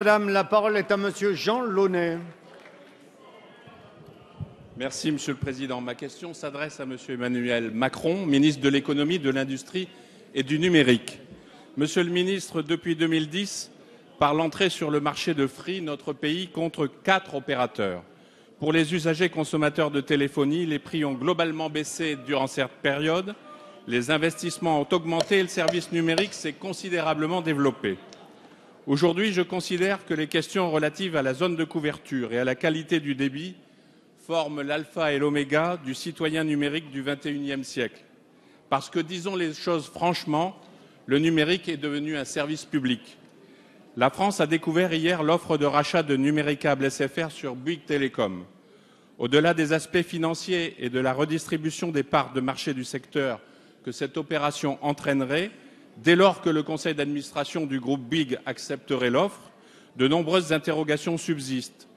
Madame, la parole est à Monsieur Jean Launay. Merci, Monsieur le Président. Ma question s'adresse à Monsieur Emmanuel Macron, ministre de l'Économie, de l'Industrie et du Numérique. Monsieur le ministre, depuis 2010, par l'entrée sur le marché de Free, notre pays compte 4 opérateurs. Pour les usagers consommateurs de téléphonie, les prix ont globalement baissé durant cette période, les investissements ont augmenté et le service numérique s'est considérablement développé. Aujourd'hui, je considère que les questions relatives à la zone de couverture et à la qualité du débit forment l'alpha et l'oméga du citoyen numérique du XXIe siècle. Parce que, disons les choses franchement, le numérique est devenu un service public. La France a découvert hier l'offre de rachat de Numéricable SFR sur Bouygues Télécom. Au-delà des aspects financiers et de la redistribution des parts de marché du secteur que cette opération entraînerait, dès lors que le conseil d'administration du groupe Bouygues accepterait l'offre, de nombreuses interrogations subsistent.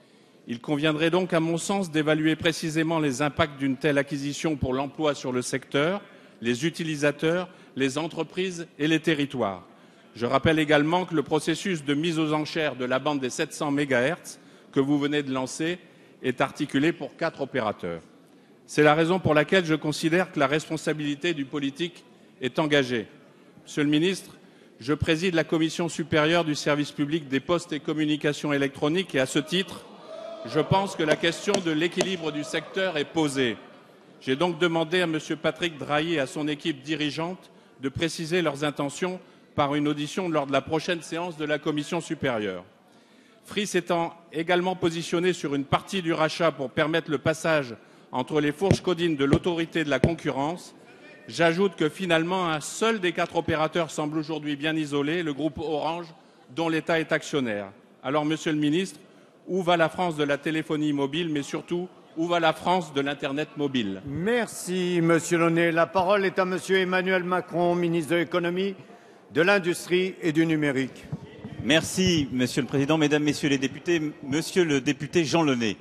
Il conviendrait donc, à mon sens, d'évaluer précisément les impacts d'une telle acquisition pour l'emploi sur le secteur, les utilisateurs, les entreprises et les territoires. Je rappelle également que le processus de mise aux enchères de la bande des 700 MHz que vous venez de lancer est articulé pour 4 opérateurs. C'est la raison pour laquelle je considère que la responsabilité du politique est engagée. Monsieur le ministre, je préside la Commission supérieure du service public des postes et communications électroniques et, à ce titre, je pense que la question de l'équilibre du secteur est posée. J'ai donc demandé à M. Patrick Drahi et à son équipe dirigeante de préciser leurs intentions par une audition lors de la prochaine séance de la Commission supérieure. Free s'étant également positionné sur une partie du rachat pour permettre le passage entre les fourches caudines de l'autorité de la concurrence, j'ajoute que finalement un seul des 4 opérateurs semble aujourd'hui bien isolé, le groupe Orange, dont l'État est actionnaire. Alors, Monsieur le ministre, où va la France de la téléphonie mobile, mais surtout, où va la France de l'Internet mobile? Merci, Monsieur Launay. La parole est à Monsieur Emmanuel Macron, ministre de l'Économie, de l'Industrie et du Numérique. Merci, Monsieur le Président, Mesdames, Messieurs les députés. Monsieur le député Jean Launay,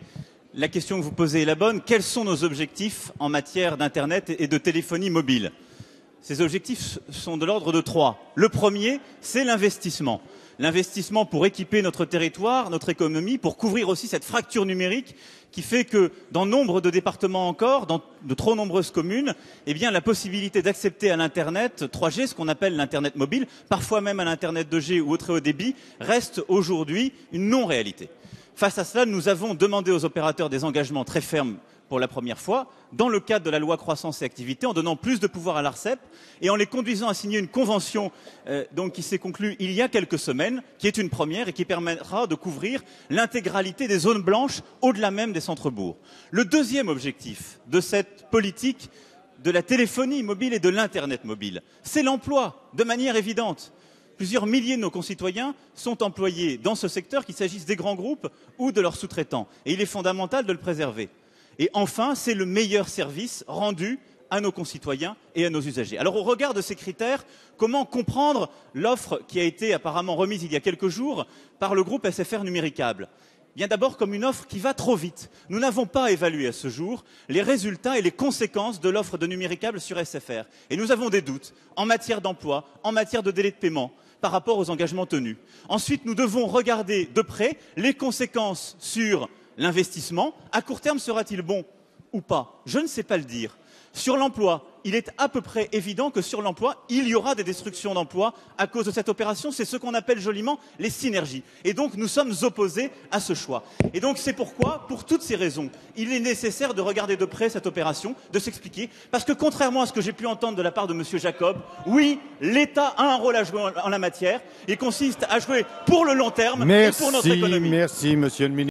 la question que vous posez est la bonne. Quels sont nos objectifs en matière d'Internet et de téléphonie mobile? Ces objectifs sont de l'ordre de 3. Le premier, c'est l'investissement. L'investissement pour équiper notre territoire, notre économie, pour couvrir aussi cette fracture numérique qui fait que dans nombre de départements encore, dans de trop nombreuses communes, eh bien, la possibilité d'accéder à l'Internet 3G, ce qu'on appelle l'Internet mobile, parfois même à l'Internet 2G ou au très haut débit, reste aujourd'hui une non-réalité. Face à cela, nous avons demandé aux opérateurs des engagements très fermes pour la première fois, dans le cadre de la loi croissance et activité, en donnant plus de pouvoir à l'ARCEP et en les conduisant à signer une convention qui s'est conclue il y a quelques semaines, qui est une première et qui permettra de couvrir l'intégralité des zones blanches au-delà même des centres-bourgs. Le deuxième objectif de cette politique de la téléphonie mobile et de l'Internet mobile, c'est l'emploi, de manière évidente. Plusieurs milliers de nos concitoyens sont employés dans ce secteur, qu'il s'agisse des grands groupes ou de leurs sous-traitants. Et il est fondamental de le préserver. Et enfin, c'est le meilleur service rendu à nos concitoyens et à nos usagers. Alors, au regard de ces critères, comment comprendre l'offre qui a été apparemment remise il y a quelques jours par le groupe SFR Numéricable? Bien d'abord comme une offre qui va trop vite. Nous n'avons pas évalué à ce jour les résultats et les conséquences de l'offre de Numéricable sur SFR. Et nous avons des doutes en matière d'emploi, en matière de délai de paiement, par rapport aux engagements tenus. Ensuite, nous devons regarder de près les conséquences sur l'investissement. À court terme, sera-t-il bon ou pas? Je ne sais pas le dire. Sur l'emploi, il est à peu près évident que sur l'emploi, il y aura des destructions d'emplois à cause de cette opération. C'est ce qu'on appelle joliment les synergies. Et donc, nous sommes opposés à ce choix. Et donc, c'est pourquoi, pour toutes ces raisons, il est nécessaire de regarder de près cette opération, de s'expliquer. Parce que, contrairement à ce que j'ai pu entendre de la part de M. Jacob, oui, l'État a un rôle à jouer en la matière. Il consiste à jouer pour le long terme et pour notre économie. Merci, Monsieur le ministre.